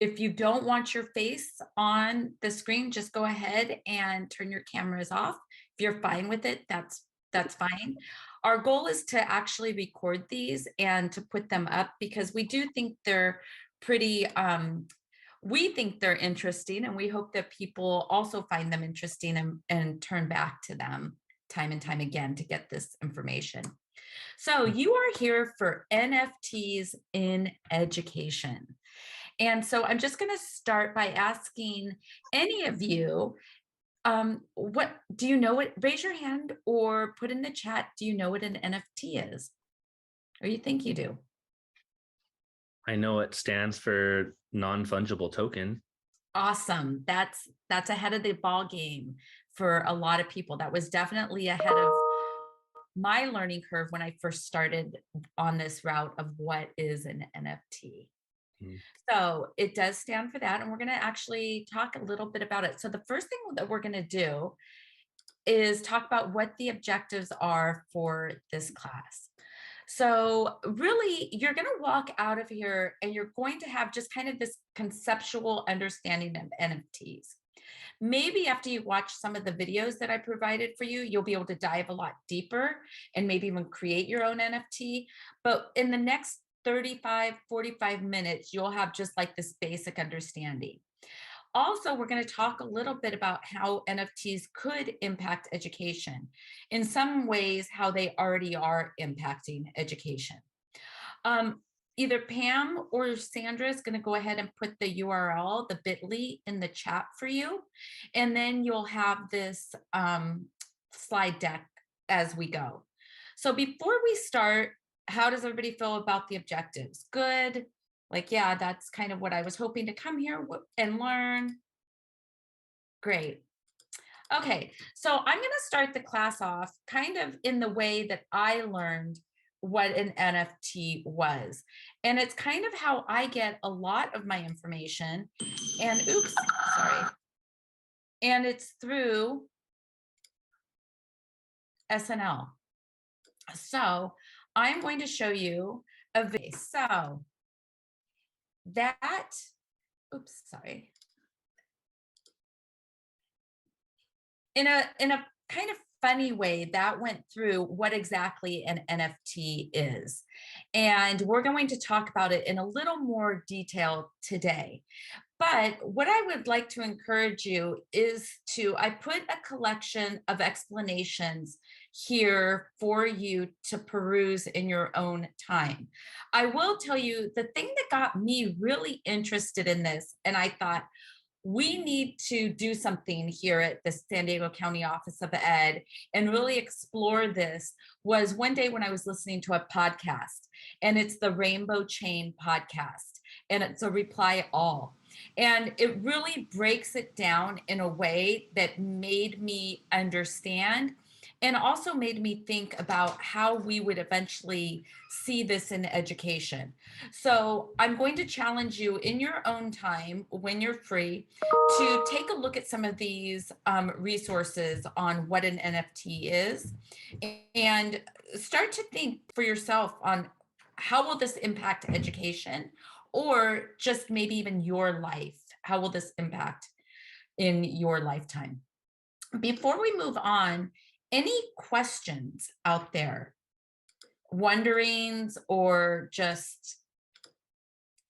If you don't want your face on the screen, just go ahead and turn your cameras off. If you're fine with it, that's fine. Our goal is to actually record these and to put them up because we do think they're pretty we think they're interesting, and we hope that people also find them interesting and turn back to them time and time again to get this information. So you are here for NFTs in education. And so I'm just going to start by asking any of you, what do you know what, raise your hand or put in the chat, do you know what an NFT is? Or you think you do? I know it stands for non-fungible token. Awesome. That's ahead of the ball game for a lot of people. That was definitely ahead of my learning curve when I first started on this route of what is an NFT. Mm. So it does stand for that. And we're going to actually talk a little bit about it. So the first thing that we're going to do is talk about what the objectives are for this class. So really, you're going to walk out of here and you're going to have just kind of this conceptual understanding of NFTs. Maybe after you watch some of the videos that I provided for you, you'll be able to dive a lot deeper and maybe even create your own NFT. But in the next 35, 45 minutes, you'll have just like this basic understanding. Also, we're going to talk a little bit about how NFTs could impact education. In some ways, how they already are impacting education. Um, Either Pam or Sandra is going to go ahead and put the URL, the bit.ly in the chat for you. And then you'll have this slide deck as we go. So before we start, how does everybody feel about the objectives? Good. Like, yeah, that's kind of what I was hoping to come here and learn. Great. Okay, so I'm going to start the class off kind of in the way that I learned what an NFT was. And it's kind of how I get a lot of my information. And oops, sorry. And it's through SNL. So I'm going to show you a video. So that, oops, sorry. In a kind of funny way, that went through what exactly an NFT is. And we're going to talk about it in a little more detail today. But what I would like to encourage you is I put a collection of explanations here for you to peruse in your own time. I will tell you the thing that got me really interested in this, and I thought, we need to do something here at the San Diego County Office of Ed and really explore this, was one day when I was listening to a podcast, and it's the Rainbow Chain podcast, and it's a reply all. And it really breaks it down in a way that made me understand and also made me think about how we would eventually see this in education. So I'm going to challenge you in your own time when you're free to take a look at some of these resources on what an NFT is and start to think for yourself on how will this impact education, or just maybe even your life. How will this impact in your lifetime? Before we move on, any questions out there? Wonderings or just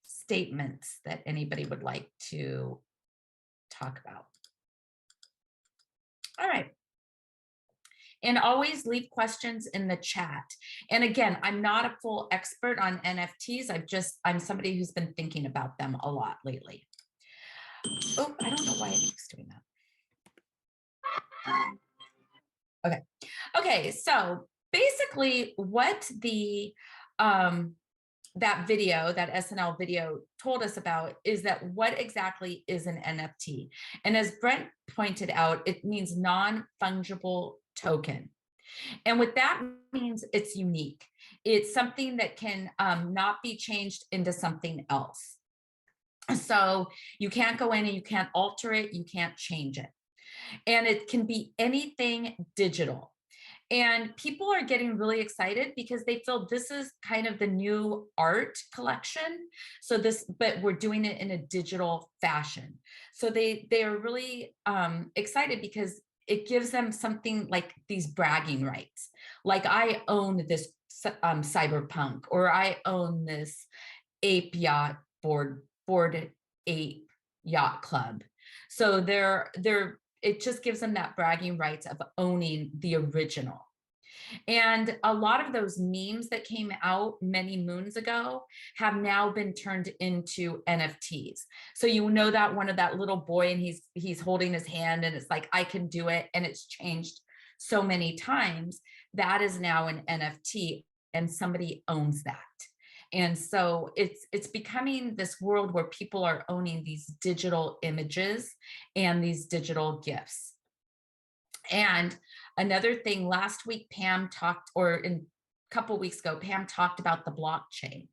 statements that anybody would like to talk about? All right. And always leave questions in the chat. And again, I'm not a full expert on NFTs. I'm somebody who's been thinking about them a lot lately. Oh, I don't know why it keeps doing that. Okay. Okay, so basically what the that video, that SNL video told us about is that what exactly is an NFT? And as Brent pointed out, it means non-fungible token. And what that means, it's unique. It's something that can not be changed into something else. So you can't go in and you can't alter it, you can't change it. And it can be anything digital. And people are getting really excited because they feel this is kind of the new art collection. So but we're doing it in a digital fashion. So they are really excited because it gives them something like these bragging rights. Like I own this cyberpunk, or I own this ape yacht board ape yacht club. So it just gives them that bragging rights of owning the original. And a lot of those memes that came out many moons ago have now been turned into NFTs. So you know that one of that little boy, and he's holding his hand and it's like, I can do it. And it's changed so many times. That is now an NFT and somebody owns that. And so it's becoming this world where people are owning these digital images and these digital gifts. And another thing, last week, Pam talked, or in a couple weeks ago, Pam talked about the blockchain.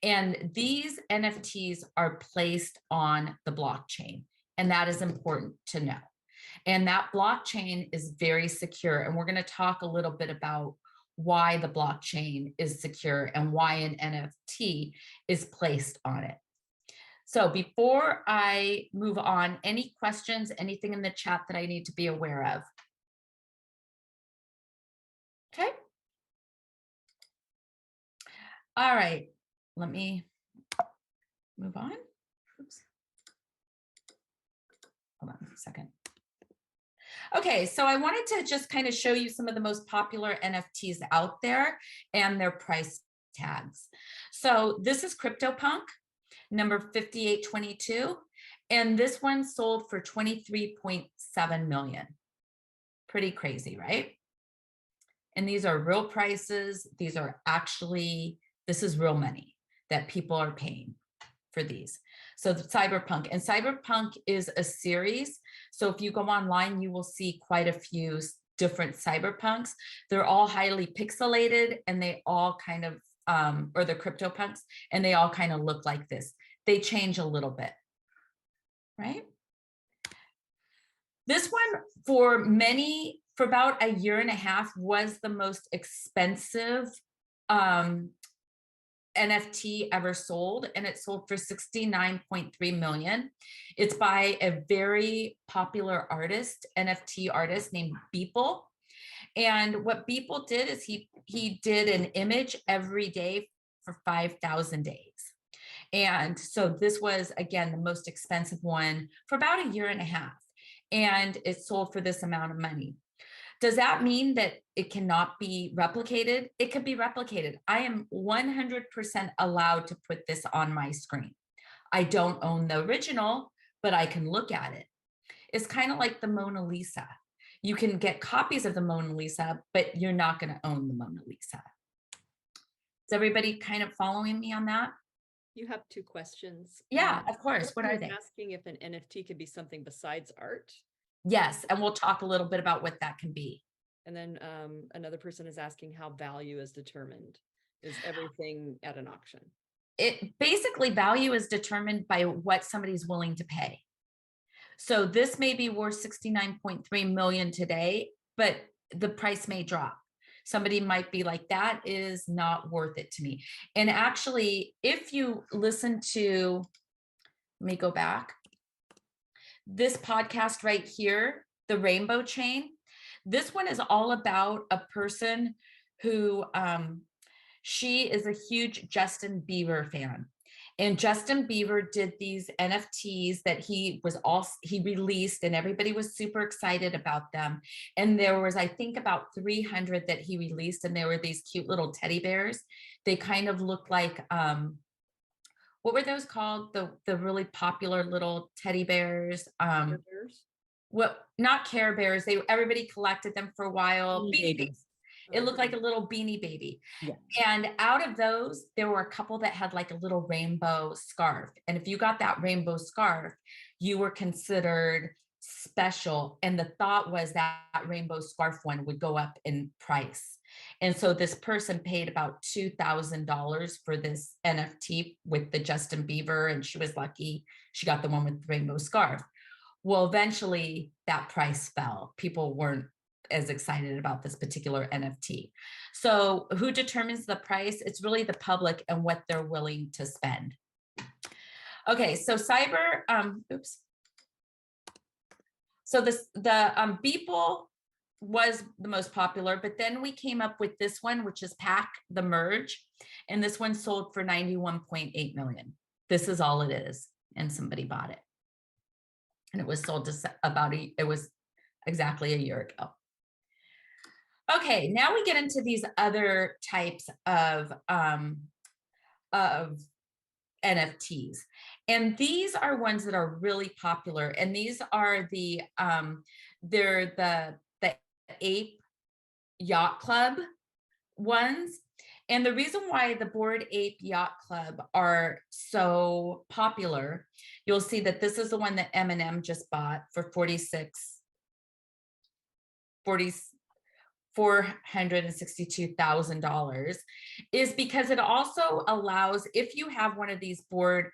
And these NFTs are placed on the blockchain. And that is important to know. And that blockchain is very secure. And we're going to talk a little bit about why the blockchain is secure and why an NFT is placed on it. So before I move on, any questions, anything in the chat that I need to be aware of? Okay. All right, let me move on. Oops. Hold on a second. Okay, so I wanted to just kind of show you some of the most popular NFTs out there and their price tags. So this is CryptoPunk, number 5822, and this one sold for 23.7 million. Pretty crazy, right? And these are real prices. These are actually, this is real money that people are paying for these. So the Cyberpunk, and Cyberpunk is a series. So if you go online, you will see quite a few different Cyberpunks. They're all highly pixelated, and they all kind of, or the CryptoPunks, and they all kind of look like this. They change a little bit, right? This one for about a year and a half was the most expensive NFT ever sold, and it sold for 69.3 million. It's by a very popular artist, NFT artist named Beeple. And what Beeple did is he did an image every day for 5,000 days. And so this was, again, the most expensive one for about a year and a half. And it sold for this amount of money. Does that mean that it cannot be replicated? It could be replicated. I am 100% allowed to put this on my screen. I don't own the original, but I can look at it. It's kind of like the Mona Lisa. You can get copies of the Mona Lisa, but you're not going to own the Mona Lisa. Is everybody kind of following me on that? You have two questions. Yeah, of course. What are they? Asking if an NFT could be something besides art. Yes, and we'll talk a little bit about what that can be. And then another person is asking how value is determined. Is everything at an auction? It basically, value is determined by what somebody's willing to pay. So this may be worth 69.3 million today, but the price may drop. Somebody might be like, that is not worth it to me. And actually, if you listen to, let me go back, this podcast right here, the Rainbow Chain, this one is all about a person who, she is a huge Justin Bieber fan. And Justin Bieber did these NFTs that he released, and everybody was super excited about them. And there was, I think, about 300 that he released, and there were these cute little teddy bears. They kind of looked like, what were those called? The really popular little teddy bears. Care Bears? What, not Care Bears. Everybody collected them for a while. Beanie Babies. It looked like a little Beanie Baby. Yeah. And out of those, there were a couple that had like a little rainbow scarf. And if you got that rainbow scarf, you were considered special. And the thought was that rainbow scarf one would go up in price. And so this person paid about $2,000 for this NFT with the Justin Bieber, and she was lucky she got the one with the rainbow scarf. Well, eventually that price fell. People weren't as excited about this particular NFT. So who determines the price? It's really the public and what they're willing to spend. Okay, so cyber, oops. So the Beeple was the most popular, but then we came up with this one, which is Pack the Merge. And this one sold for 91.8 million. This is all it is. And somebody bought it. And it was sold to it was exactly a year ago. Okay, now we get into these other types of NFTs. And these are ones that are really popular. And these are they're the Ape Yacht Club ones. And the reason why the Bored Ape Yacht Club are so popular, you'll see that this is the one that Eminem just bought for $462,000, is because it also allows, if you have one of these Bored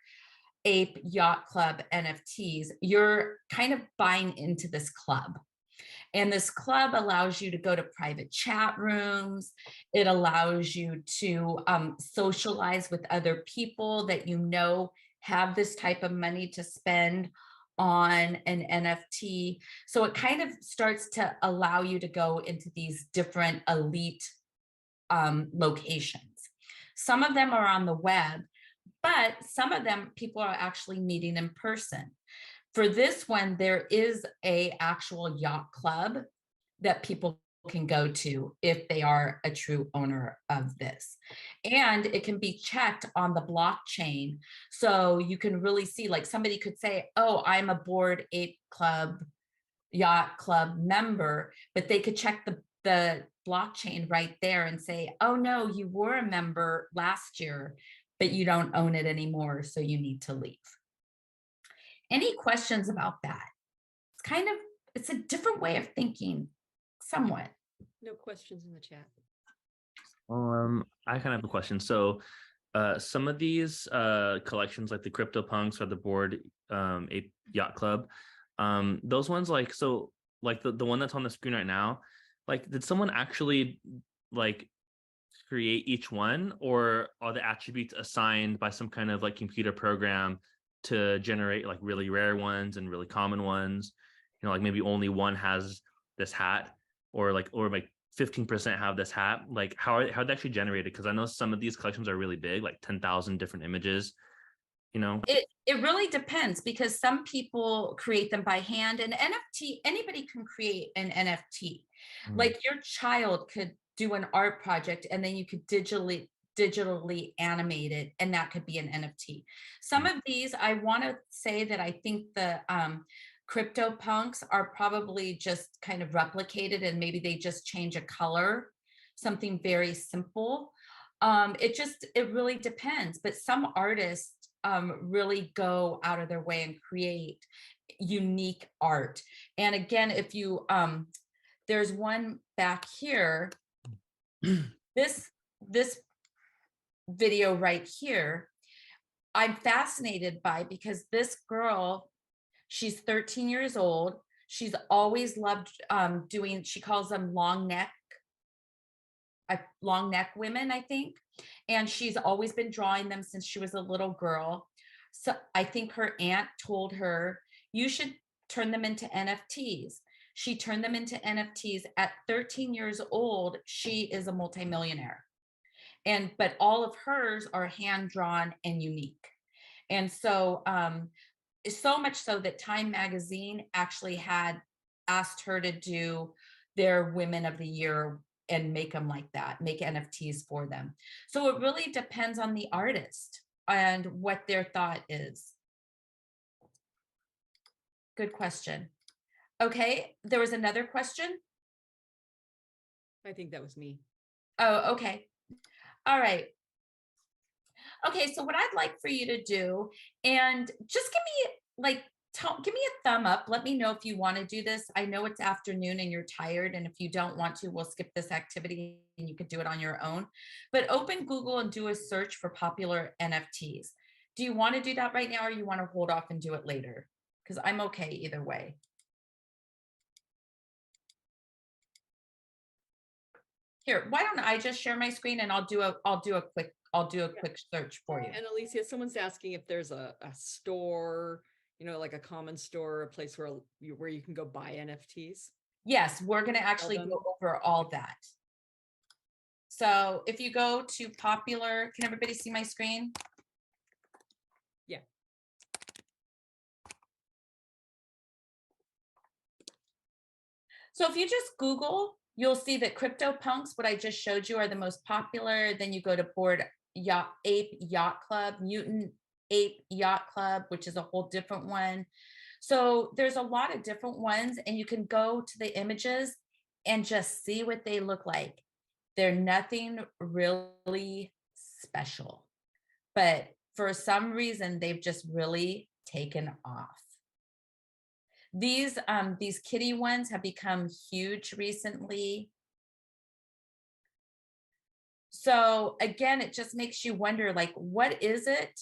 Ape Yacht Club NFTs, you're kind of buying into this club. And this club allows you to go to private chat rooms. It allows you to socialize with other people that you know have this type of money to spend on an NFT. So it kind of starts to allow you to go into these different elite locations. Some of them are on the web, but some of them people are actually meeting in person. For this one, there is a actual yacht club that people can go to if they are a true owner of this. And it can be checked on the blockchain. So you can really see, like somebody could say, oh, I'm a Bored Ape Club, Yacht Club member, but they could check the blockchain right there and say, oh no, you were a member last year, but you don't own it anymore, so you need to leave. Any questions about that? It's a different way of thinking, somewhat. No questions in the chat. I kind of have a question. So some of these collections, like the CryptoPunks or the Bored Ape Yacht Club, those ones, like, so like the one that's on the screen right now, like, did someone actually like create each one, or are the attributes assigned by some kind of like computer program to generate like really rare ones and really common ones? You know, like maybe only one has this hat, or like 15% have this hat. Like how are they actually generated? Because I know some of these collections are really big, like 10,000 different images, you know. It really depends, because some people create them by hand. And NFT, anybody can create an NFT. Like your child could do an art project and then you could digitally animate it, and that could be an NFT. Some of these, I want to say that I think the CryptoPunks are probably just kind of replicated, and maybe they just change a color, something very simple. It really depends, but some artists really go out of their way and create unique art. And again, if you there's one back here, this video right here, I'm fascinated by, because this girl, she's 13 years old. She's always loved doing, she calls them long neck women, I think. And she's always been drawing them since she was a little girl. So I think her aunt told her, you should turn them into NFTs. She turned them into NFTs. At 13 years old, she is a multimillionaire. But all of hers are hand drawn and unique. And so so much so that Time Magazine actually had asked her to do their Women of the Year and make them like that, make NFTs for them. So it really depends on the artist and what their thought is. Good question. Okay, there was another question. I think that was me. Oh, okay. All right. Okay, so what I'd like for you to do, and just give me give me a thumb up. Let me know if you want to do this. I know it's afternoon and you're tired, and if you don't want to, we'll skip this activity and you could do it on your own. But open Google and do a search for popular NFTs. Do you want to do that right now, or you want to hold off and do it later? Because I'm okay either way. Here, why don't I just share my screen and I'll do a quick search for you. And Alicia, someone's asking if there's a store, like a common store, a place where you can go buy NFTs. Yes, we're going to actually go over all that. So if you go to popular, can everybody see my screen? Yeah. So if you just Google, you'll see that CryptoPunks, what I just showed you, are the most popular. Then you go to Bored Ape Yacht Club, Mutant Ape Yacht Club, which is a whole different one. So there's a lot of different ones, and you can go to the images and just see what they look like. They're nothing really special, but for some reason, they've just really taken off. These kitty ones have become huge recently. So again, it just makes you wonder, like, what is it?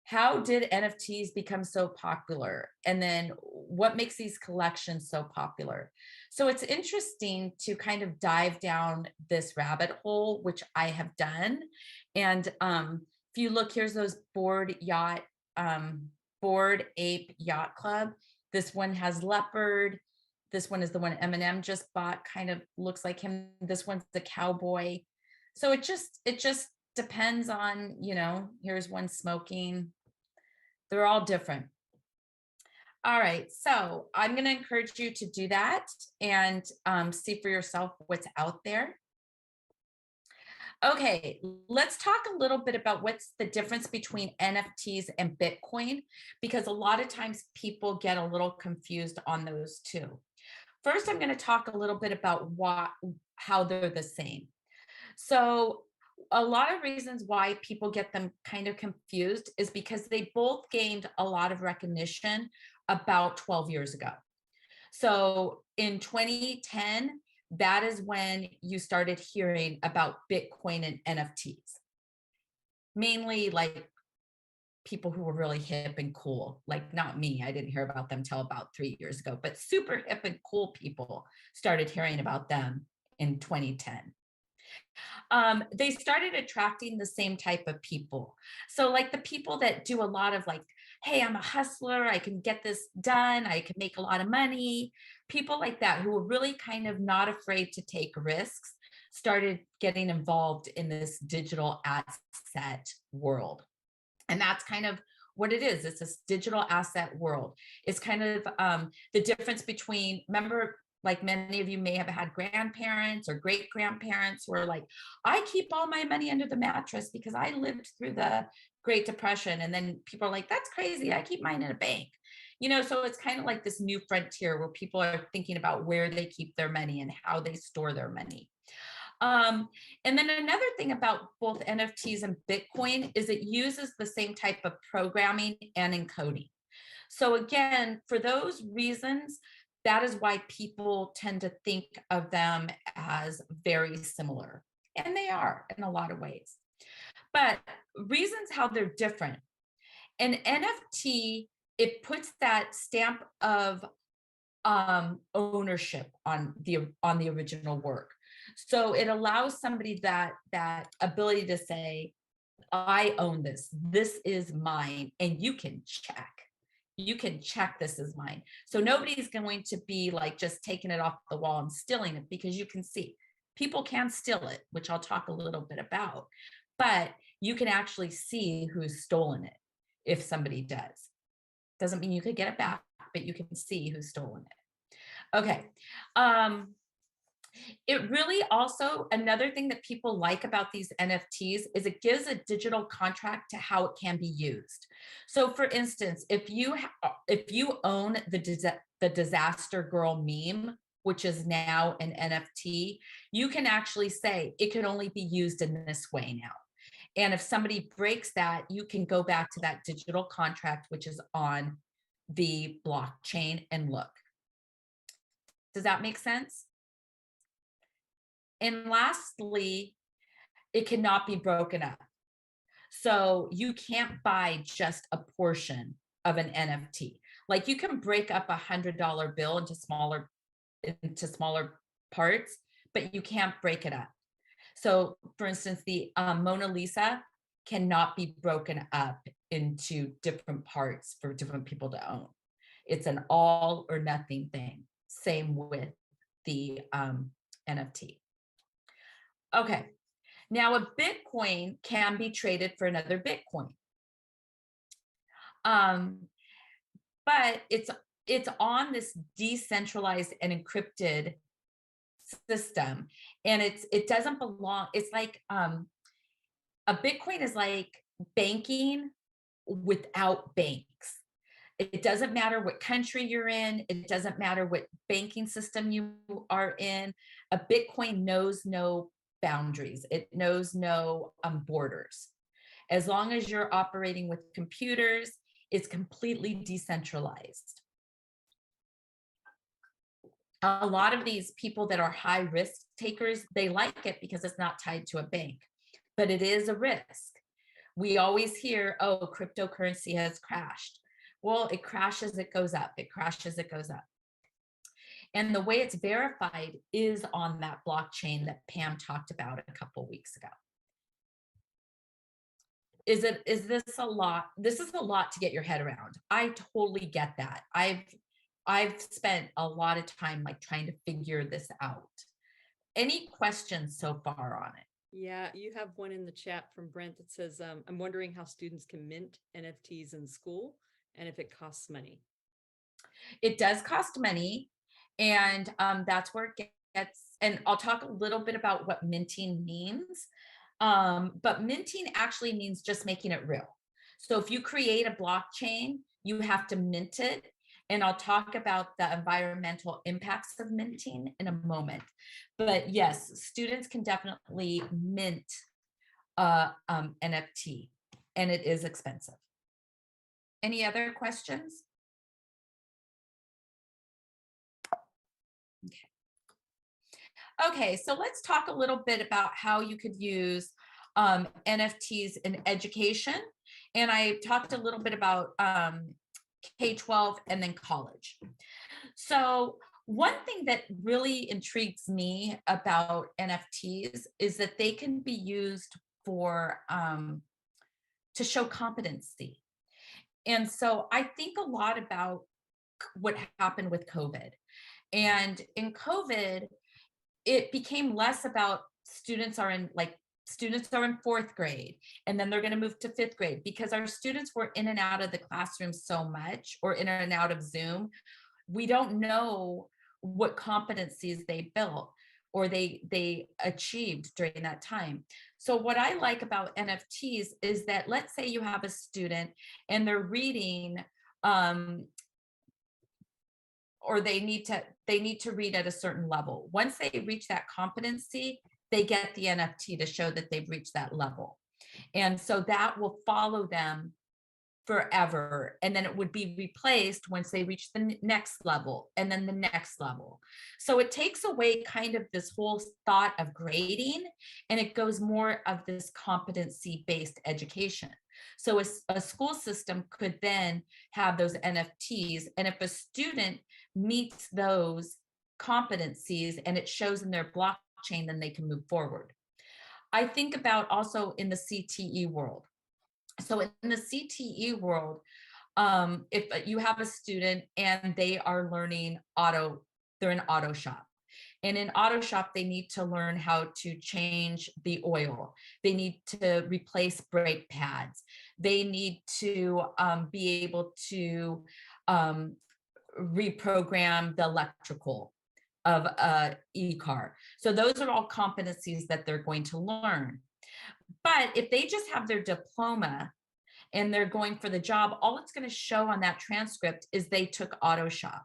How did NFTs become so popular? And then what makes these collections so popular? So it's interesting to kind of dive down this rabbit hole, which I have done. And if you look, here's those Bored Ape Yacht Club. This one has leopard. This one is the one Eminem just bought, kind of looks like him. This one's the cowboy. So it just depends on, here's one smoking. They're all different. All right, so I'm going to encourage you to do that and see for yourself what's out there. Okay, let's talk a little bit about what's the difference between NFTs and Bitcoin, because a lot of times people get a little confused on those two. First, I'm going to talk a little bit about how they're the same. So a lot of reasons why people get them kind of confused is because they both gained a lot of recognition about 12 years ago. So in 2010, that is when you started hearing about Bitcoin and NFTs. Mainly like people who were really hip and cool, like not me. I didn't hear about them till about 3 years ago, but super hip and cool people started hearing about them in 2010. They started attracting the same type of people. So like the people that do a lot of like, hey, I'm a hustler, I can get this done, I can make a lot of money. People like that who were really kind of not afraid to take risks started getting involved in this digital asset world. And that's kind of what it is. It's this digital asset world. It's kind of the difference between, remember, like many of you may have had grandparents or great grandparents who are like, I keep all my money under the mattress because I lived through the Great Depression. And then people are like, that's crazy. I keep mine in a bank. So it's kind of like this new frontier where people are thinking about where they keep their money and how they store their money. And then another thing about both NFTs and Bitcoin is it uses the same type of programming and encoding. So again, for those reasons, that is why people tend to think of them as very similar. And they are in a lot of ways. But reasons how they're different. An NFT, it puts that stamp of ownership on the original work. So it allows somebody that ability to say, I own this. This is mine. And you can check this is mine. So nobody's going to be like just taking it off the wall and stealing it, because you can see people can steal it, which I'll talk a little bit about, but you can actually see who's stolen it. If somebody does, doesn't mean you could get it back, but you can see who's stolen it. Okay. It really also, another thing that people like about these NFTs is it gives a digital contract to how it can be used. So for instance, if you own the Disaster Girl meme, which is now an NFT, you can actually say it can only be used in this way now. And if somebody breaks that, you can go back to that digital contract, which is on the blockchain, and look. Does that make sense? And lastly, it cannot be broken up. So you can't buy just a portion of an NFT. Like you can break up $100 bill into smaller parts, but you can't break it up. So for instance, the Mona Lisa cannot be broken up into different parts for different people to own. It's an all or nothing thing. Same with the NFT. Okay, now a Bitcoin can be traded for another Bitcoin. But it's on this decentralized and encrypted system, and it doesn't belong. It's like a Bitcoin is like banking without banks. It doesn't matter what country you're in. It doesn't matter what banking system you are in. A Bitcoin knows no boundaries. It knows no borders. As long as you're operating with computers, it's completely decentralized. A lot of these people that are high risk takers, they like it because it's not tied to a bank, but it is a risk. We always hear, oh, cryptocurrency has crashed. Well, it crashes, it goes up. It crashes, it goes up. And the way it's verified is on that blockchain that Pam talked about a couple of weeks ago. Is this a lot? This is a lot to get your head around. I totally get that. I've spent a lot of time like trying to figure this out. Any questions so far on it? Yeah, you have one in the chat from Brent that says, I'm wondering how students can mint NFTs in school and if it costs money. It does cost money, and that's where it gets, and I'll talk a little bit about what minting means. But minting actually means just making it real. So if you create a blockchain, you have to mint it. And I'll talk about the environmental impacts of minting in a moment. But yes, students can definitely mint NFT, and it is expensive. Any other questions? Okay, so let's talk a little bit about how you could use NFTs in education. And I talked a little bit about K-12 and then college. So one thing that really intrigues me about NFTs is that they can be used for to show competency. And so I think a lot about what happened with COVID. And in COVID, it became less about students are in fourth grade and then they're going to move to fifth grade because our students were in and out of the classroom so much, or in and out of Zoom. We don't know what competencies they built or they achieved during that time. So what I like about NFTs is that, let's say you have a student and they're reading or they need to read at a certain level. Once they reach that competency, they get the NFT to show that they've reached that level. And so that will follow them forever. And then it would be replaced once they reach the next level and then the next level. So it takes away kind of this whole thought of grading, and it goes more of this competency-based education. So a school system could then have those NFTs, and if a student meets those competencies and it shows in their blockchain, then they can move forward. I think about also in the CTE world. So in the CTE world, if you have a student and they are learning they're in auto shop. And in auto shop, they need to learn how to change the oil. They need to replace brake pads. They need to be able to reprogram the electrical of a e-car. So those are all competencies that they're going to learn. But if they just have their diploma and they're going for the job, all it's going to show on that transcript is they took auto shop.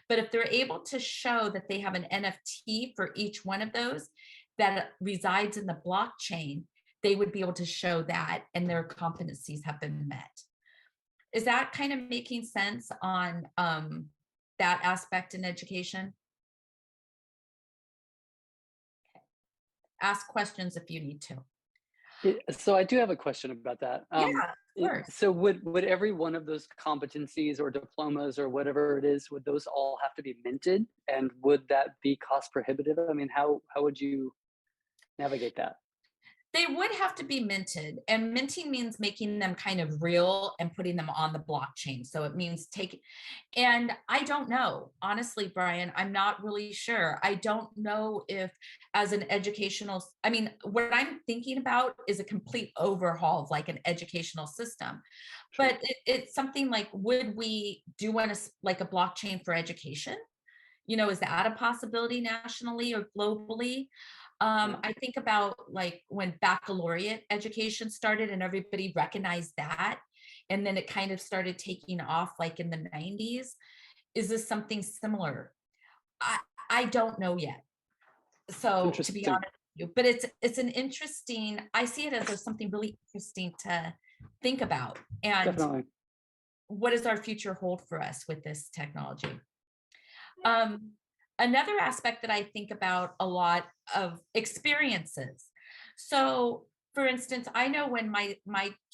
But if they're able to show that they have an NFT for each one of those that resides in the blockchain, they would be able to show that and their competencies have been met. Is that kind of making sense on that aspect in education? Okay. Ask questions if you need to. So I do have a question about that. Yeah, of course. So would every one of those competencies or diplomas or whatever it is, would those all have to be minted? And would that be cost prohibitive? I mean, how would you navigate that? They would have to be minted, and minting means making them kind of real and putting them on the blockchain. So it means taking, and I don't know, honestly, Brian, I'm not really sure. I don't know if, as an educational, I mean, what I'm thinking about is a complete overhaul of like an educational system. Sure. But it's something like, would we do one like a blockchain for education? Is that a possibility nationally or globally? Yeah. I think about like when baccalaureate education started and everybody recognized that. And then it kind of started taking off like in the 90s. Is this something similar? I, I don't know yet. It's So to be interesting. honest with you, but it's an interesting, I see it as something really interesting to think about. And Definitely. what does our future hold for us with this technology? Um, Another aspect that I think about a lot of experiences. So, for instance, I know when my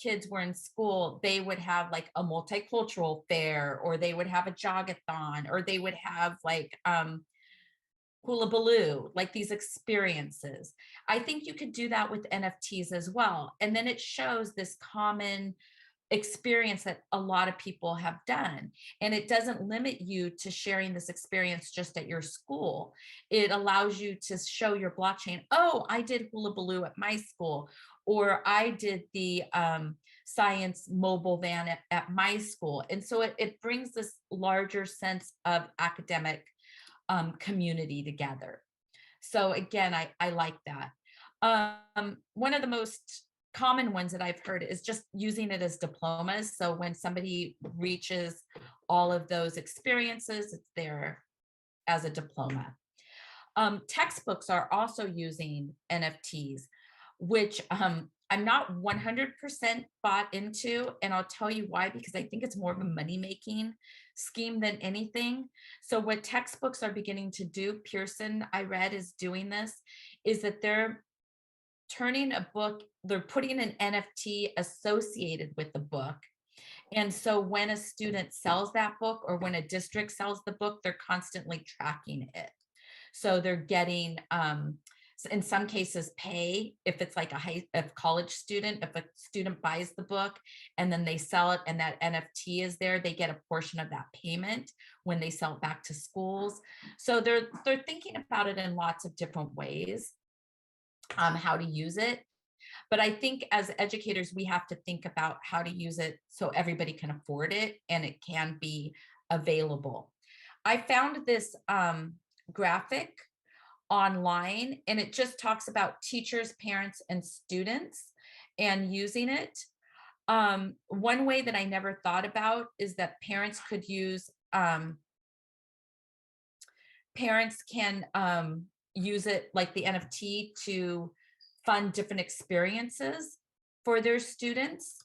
kids were in school, they would have like a multicultural fair, or they would have a jogathon, or they would have like hula baloo, like these experiences. I think you could do that with NFTs as well, and then it shows this common experience that a lot of people have done. And it doesn't limit you to sharing this experience just at your school. It allows you to show your blockchain, oh, I did hula baloo at my school, or I did the science mobile van at my school. And so it brings this larger sense of academic community together. So again, I like that. One of the most common ones that I've heard is just using it as diplomas. So when somebody reaches all of those experiences, it's there as a diploma. Textbooks are also using NFTs, which I'm not 100% bought into. And I'll tell you why, because I think it's more of a money making scheme than anything. So, what textbooks are beginning to do, Pearson, I read, is doing this, is that they're turning a book, they're putting an NFT associated with the book. And so when a student sells that book, or when a district sells the book, they're constantly tracking it. So they're getting, in some cases, pay if it's like a college student. If a student buys the book and then they sell it, and that NFT is there, they get a portion of that payment when they sell it back to schools. So they're thinking about it in lots of different ways, how to use it. But I think as educators, we have to think about how to use it so everybody can afford it and it can be available. I found this graphic online, and it just talks about teachers, parents, and students and using it. One way that I never thought about is that parents could use, parents can use it like the NFT to fund different experiences for their students.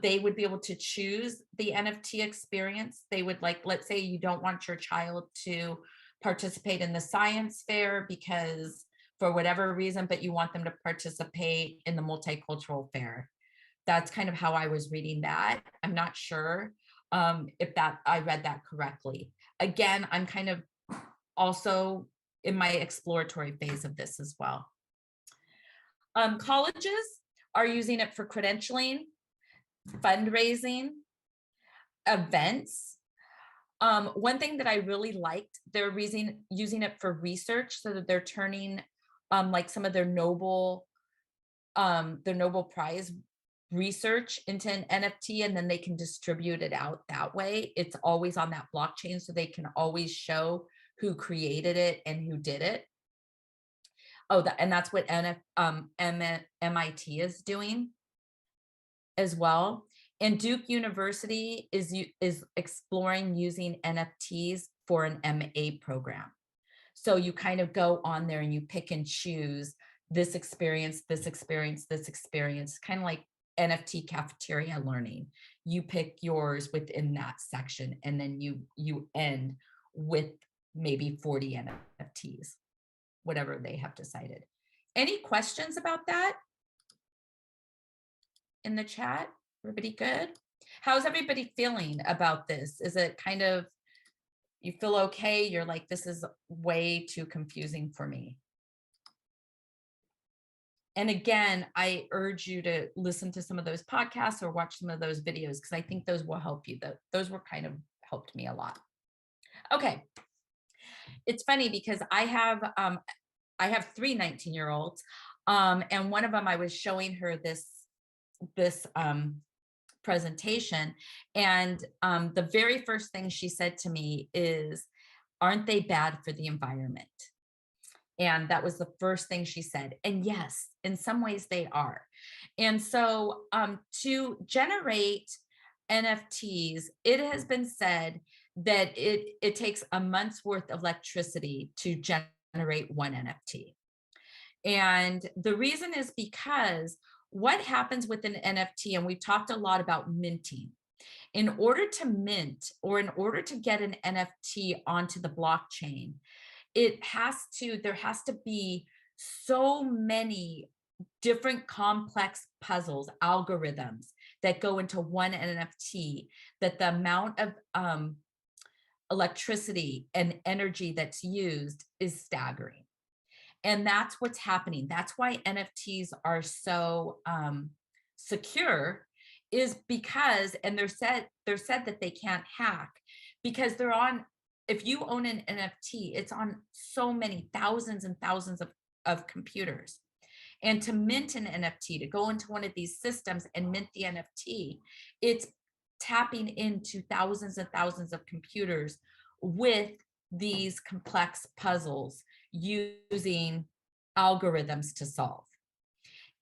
They would be able to choose the NFT experience. They would, like, let's say you don't want your child to participate in the science fair because for whatever reason, but you want them to participate in the multicultural fair. That's kind of how I was reading that. I'm not sure if that I read that correctly. Again, I'm kind of also in my exploratory phase of this as well. Colleges are using it for credentialing, fundraising, events. One thing that I really liked, they're using it for research, so that they're turning like some of their Nobel Prize research into an NFT, and then they can distribute it out that way. It's always on that blockchain, so they can always show who created it and who did it. Oh, and that's what MIT is doing as well. And Duke University is exploring using NFTs for an MA program. So you kind of go on there and you pick and choose this experience, this experience, this experience, kind of like NFT cafeteria learning. You pick yours within that section, and then you end with maybe 40 NFTs, whatever they have decided. Any questions about that? in the chat? Everybody good? How's everybody feeling about this? Is it kind of, you feel okay? You're like, this is way too confusing for me. And again, I urge you to listen to some of those podcasts or watch some of those videos, because I think those will help you. Those were kind of helped me a lot. Okay. It's funny because I have 3 19-year-olds. And one of them, I was showing her this presentation. And the very first thing she said to me is, aren't they bad for the environment? And that was the first thing she said. And yes, in some ways they are. And so to generate NFTs, it has been said that it takes a month's worth of electricity to generate one NFT. And the reason is because what happens with an NFT, and we've talked a lot about minting. In order to mint, or in order to get an NFT onto the blockchain, there has to be so many different complex puzzles, algorithms that go into one NFT, that the amount of electricity and energy that's used is staggering. And that's what's happening. That's why NFTs are so secure, is because, and they're said that they can't hack, because they're on, if you own an NFT, it's on so many thousands and thousands of computers. And to mint an NFT, to go into one of these systems and mint the NFT, it's tapping into thousands and thousands of computers with these complex puzzles using algorithms to solve.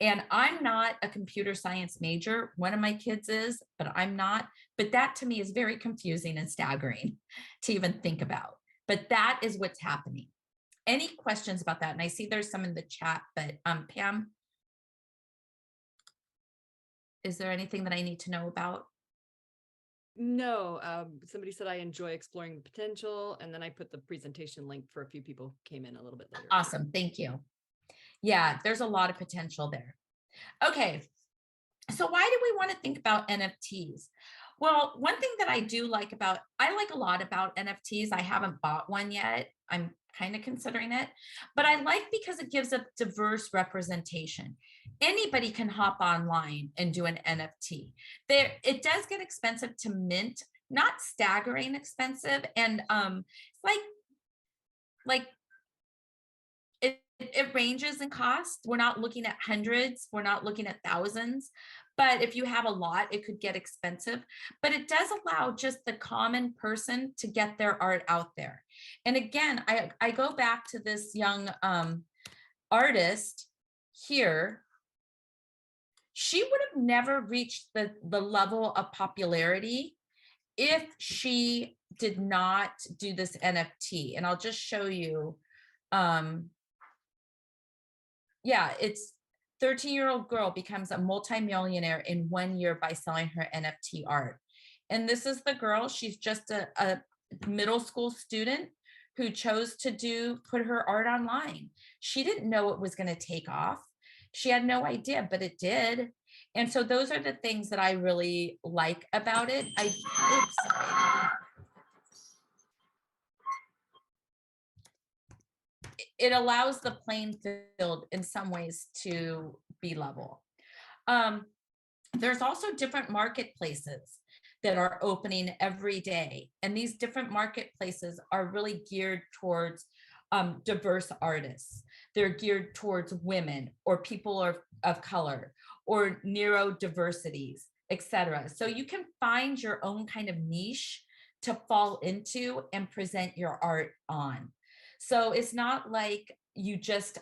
And I'm not a computer science major. One of my kids is, but I'm not. But that to me is very confusing and staggering to even think about. But that is what's happening. Any questions about that? And I see there's some in the chat, but Pam, is there anything that I need to know about? No, somebody said I enjoy exploring the potential, and then I put the presentation link for a few people who came in a little bit later. Awesome, thank you. Yeah, there's a lot of potential there. Okay, so why do we want to think about NFTs? Well, one thing that I like a lot about NFTs. I haven't bought one yet. I'm kind of considering it, but I like because it gives a diverse representation. Anybody can hop online and do an NFT. It does get expensive to mint, not staggering expensive, and like it ranges in cost. We're not looking at hundreds, we're not looking at thousands, but if you have a lot, it could get expensive. But it does allow just the common person to get their art out there. And again, I go back to this young artist here. She would have never reached the level of popularity if she did not do this NFT. And I'll just show you. Yeah, it's 13-year-old girl becomes a multimillionaire in 1 year by selling her NFT art. And this is the girl. She's just a middle school student who chose to put her art online. She didn't know it was going to take off. She had no idea, but it did. And so those are the things that I really like about it. It allows the playing field in some ways to be level. There's also different marketplaces that are opening every day. And these different marketplaces are really geared towards diverse artists. They're geared towards women or people of color or neurodiversities, etc. So you can find your own kind of niche to fall into and present your art on. So it's not like you just,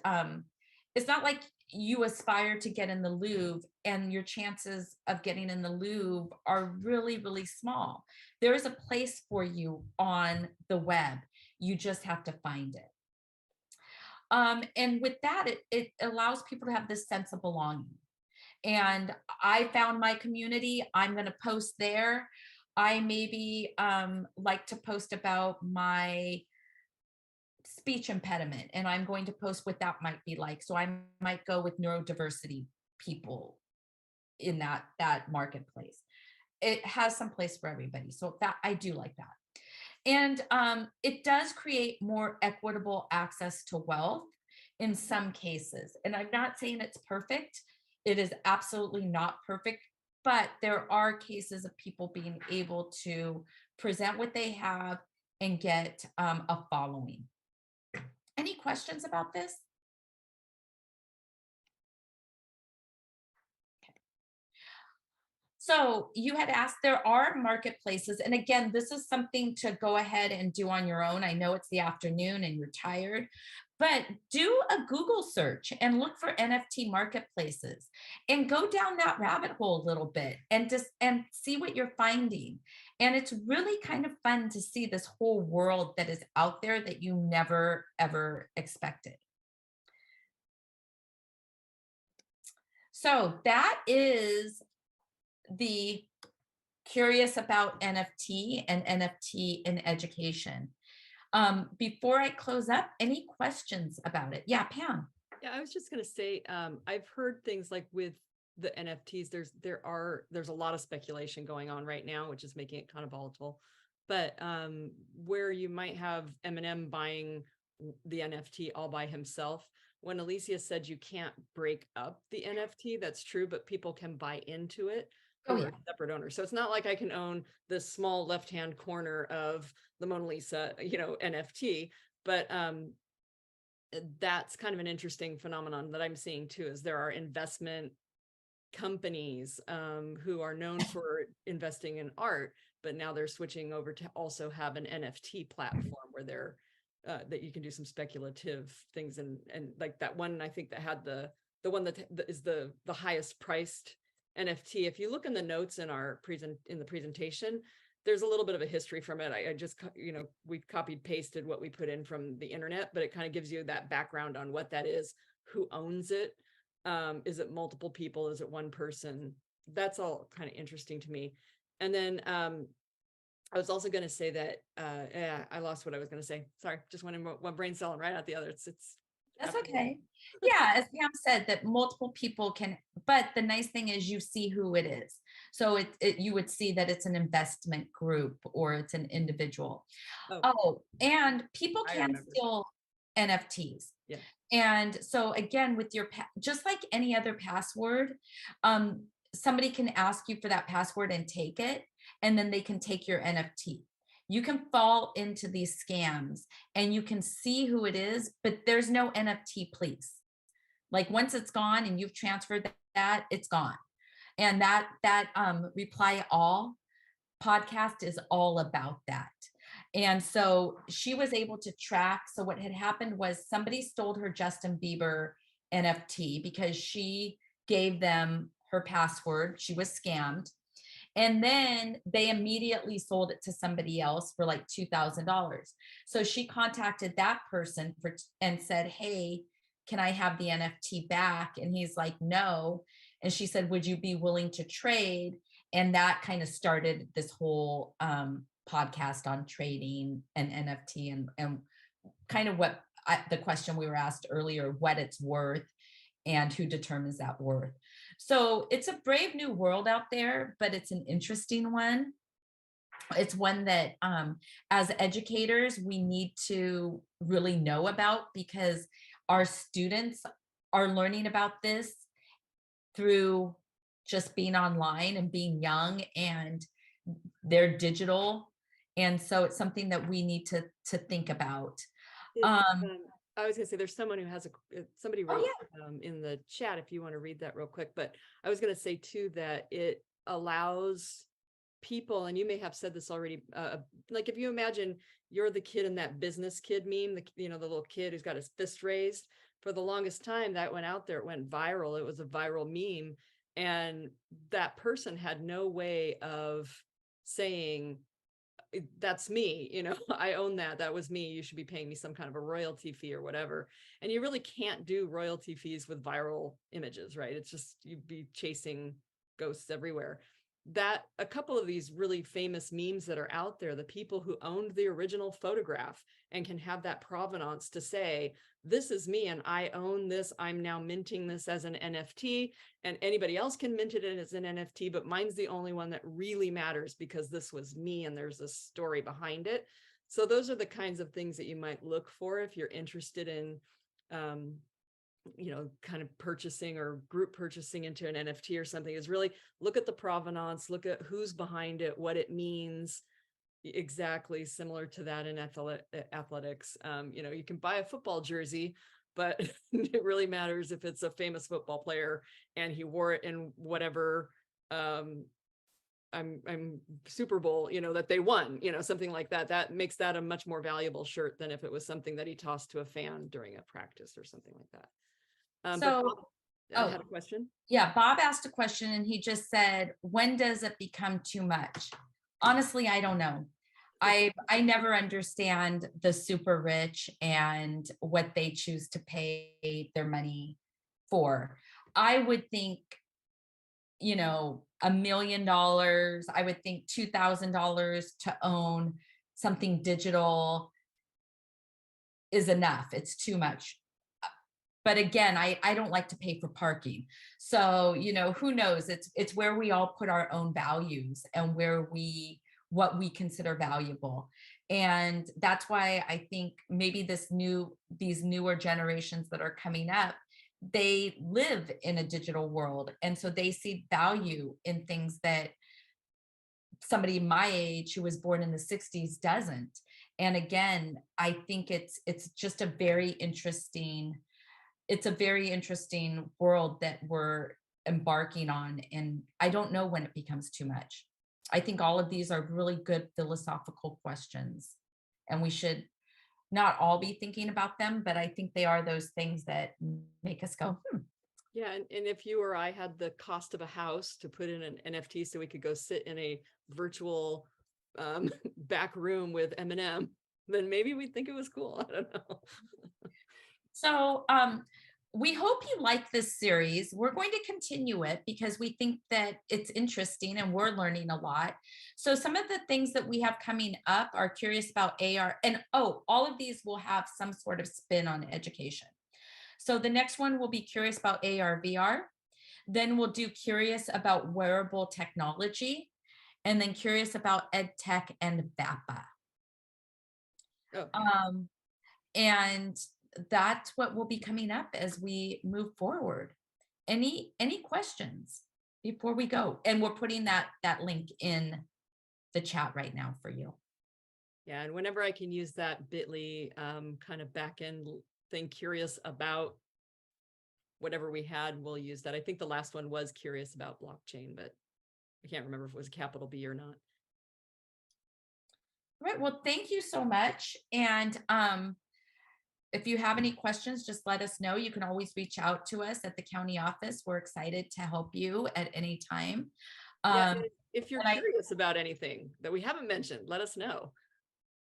it's not like you aspire to get in the Louvre and your chances of getting in the Louvre are really, really small. There is a place for you on the web. You just have to find it. And with that, it allows people to have this sense of belonging. And I found my community. I'm going to post there. I maybe like to post about my speech impediment, and I'm going to post what that might be like. So I might go with neurodiversity people in that marketplace. It has some place for everybody. So that I do like that. And it does create more equitable access to wealth in some cases. And I'm not saying it's perfect. It is absolutely not perfect, but there are cases of people being able to present what they have and get a following. Any questions about this? So you had asked, there are marketplaces. And again, this is something to go ahead and do on your own. I know it's the afternoon and you're tired, but do a Google search and look for NFT marketplaces and go down that rabbit hole a little bit and just and see what you're finding. And it's really kind of fun to see this whole world that is out there that you never ever expected. So that is the curious about NFT and NFT in education. Before I close up, any questions about it? Yeah, Pam. Yeah, I was just going to say, I've heard things like with the NFTs, there's a lot of speculation going on right now, which is making it kind of volatile. But where you might have Eminem buying the NFT all by himself, when Alicia said you can't break up the NFT, that's true, but people can buy into it. Oh, Who yeah. are separate owners. So it's not like I can own this small left-hand corner of the Mona Lisa, NFT, but that's kind of an interesting phenomenon that I'm seeing too, is there are investment companies who are known for investing in art, but now they're switching over to also have an NFT platform where they're that you can do some speculative things, and like that one, I think that had the one that is the highest priced NFT. If you look in the notes in the presentation, there's a little bit of a history from it. I just, we copied pasted what we put in from the internet, but it kind of gives you that background on what that is, who owns it. Is it multiple people? Is it one person? That's all kind of interesting to me. And then I was also going to say that, I lost what I was going to say. Sorry, just one brain cell and right out the other. It's That's okay. Yeah, as Pam said, that multiple people can, but the nice thing is you see who it is. So you would see that it's an investment group or it's an individual. Oh, and people can steal NFTs. Yeah. And so again, with your, just like any other password, somebody can ask you for that password and take it, and then they can take your NFT. You can fall into these scams and you can see who it is, but there's no NFT, please. Like once it's gone and you've transferred that, it's gone. And that Reply All podcast is all about that. And so she was able to track. So what had happened was somebody stole her Justin Bieber NFT because she gave them her password. She was scammed. And then they immediately sold it to somebody else for like $2,000. So she contacted that person and said, hey, can I have the NFT back? And he's like, no. And she said, would you be willing to trade? And that kind of started this whole podcast on trading and NFT and kind of the question we were asked earlier, what it's worth and who determines that worth. So it's a brave new world out there, but it's an interesting one. It's one that as educators, we need to really know about, because our students are learning about this through just being online and being young, and they're digital. And so it's something that we need to think about. I was going to say there's someone who has somebody wrote in the chat if you want to read that real quick, but I was going to say too that it allows people, and you may have said this already, like if you imagine you're the kid in that business kid meme, the little kid who's got his fist raised. For the longest time that went out there, it went viral. It was a viral meme, and that person had no way of saying, that's me, I own that. That was me. You should be paying me some kind of a royalty fee or whatever. And you really can't do royalty fees with viral images, right? It's just, you'd be chasing ghosts everywhere. that a couple of these really famous memes that are out there, the people who owned the original photograph and can have that provenance to say, this is me and I own this. I'm now minting this as an NFT, and anybody else can mint it as an NFT, but mine's the only one that really matters because this was me and there's a story behind it. So those are the kinds of things that you might look for if you're interested in, kind of purchasing or group purchasing into an NFT or something, is really look at the provenance, look at who's behind it, what it means. Exactly similar to that in athletics. You can buy a football jersey, but it really matters if it's a famous football player and he wore it in whatever I'm Super Bowl, that they won, something like that. That makes that a much more valuable shirt than if it was something that he tossed to a fan during a practice or something like that. But So, I had a question. Yeah, Bob asked a question and he just said, when does it become too much? Honestly, I don't know. I never understand the super rich and what they choose to pay their money for. I would think, $1 million, I would think $2,000 to own something digital is enough. It's too much. But again, I don't like to pay for parking. So, who knows? It's where we all put our own values and what we consider valuable. And that's why I think maybe these newer generations that are coming up, they live in a digital world. And so they see value in things that somebody my age who was born in the 60s doesn't. And again, I think it's just a very interesting world that we're embarking on. And I don't know when it becomes too much. I think all of these are really good philosophical questions, and we should not all be thinking about them, but I think they are those things that make us go, Yeah, and if you or I had the cost of a house to put in an NFT so we could go sit in a virtual back room with Eminem, then maybe we'd think it was cool. I don't know. So we hope you like this series. We're going to continue it because we think that it's interesting and we're learning a lot. So some of the things that we have coming up are curious about AR, and all of these will have some sort of spin on education. So the next one will be curious about AR, VR. Then we'll do curious about wearable technology, and then curious about ed tech and VAPA. Okay. And that's what will be coming up as we move forward. Any questions before we go? And we're putting that link in the chat right now for you. Yeah, and whenever I can use that bit.ly kind of back end thing, curious about whatever we had, we'll use that. I think the last one was curious about blockchain, but I can't remember if it was a capital B or not. All right, well, thank you so much. And if you have any questions, just let us know. You can always reach out to us at the county office. We're excited to help you at any time. Yeah, if you're curious about anything that we haven't mentioned, let us know.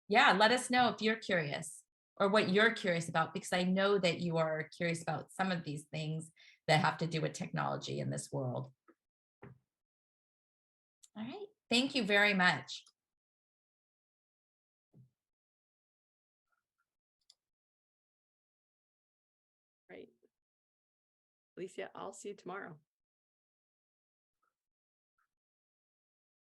Yeah, let us know if you're curious or what you're curious about, because I know that you are curious about some of these things that have to do with technology in this world. All right, thank you very much. Right. Alicia, I'll see you tomorrow.